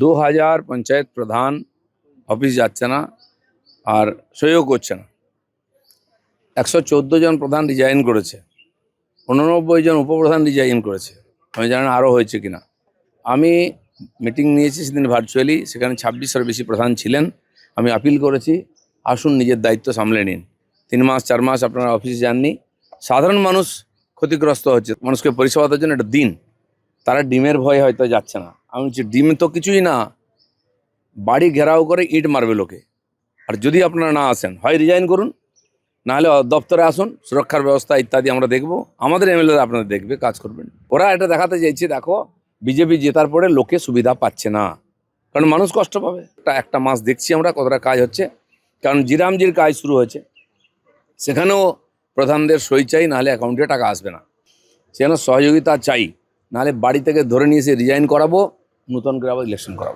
2000 পঞ্চায়েত প্রধান অফিস যাচ্ছে না আর সইও করছে না। 114 জন প্রধান রিজাইন করেছে, 89 জন উপপ্রধান রিজাইন করেছে। আমি জানি না আরও হয়েছে কিনা। আমি মিটিং নিয়েছি সেদিন ভার্চুয়ালি, সেখানে 26-এর বেশি প্রধান ছিলেন। আমি আপিল করেছি, আসুন নিজের দায়িত্ব সামলে নিন। 3 মাস 4 মাস আপনারা অফিসে যাননি, সাধারণ মানুষ ক্ষতিগ্রস্ত হচ্ছে। মানুষকে পরিষেবা দেওয়ার জন্য একটা দিন, তারা ডিমের ভয়ে হয়তো যাচ্ছে না। আমি বলছি ডিম তো কিছুই না, বাড়ি ঘেরাও করে ইট মারবে লোকে। আর যদি আপনারা না আসেন, হয় রিজাইন করুন, নাহলে দপ্তরে আসুন, সুরক্ষার ব্যবস্থা ইত্যাদি আমরা দেখব। আমাদের এমএলএরা আপনাদের দেখবে, কাজ করবেন। ওরা এটা দেখাতে চাইছে, দেখো বিজেপি জেতার পরে লোকে সুবিধা পাচ্ছে না, কারণ মানুষ কষ্ট পাবে। একটা মাস দেখছি আমরা কতটা কাজ হচ্ছে, কারণ জিরামজির কাজ শুরু হয়েছে, সেখানেও প্রধানদের সই চাই, নাহলে অ্যাকাউন্টে টাকা আসবে না। সেখানে সহযোগিতা চাই, নাহলে বাড়ি থেকে ধরে নিয়ে এসে রিজাইন করাবো, নতুন করে আবার ইলেকশন করাবো।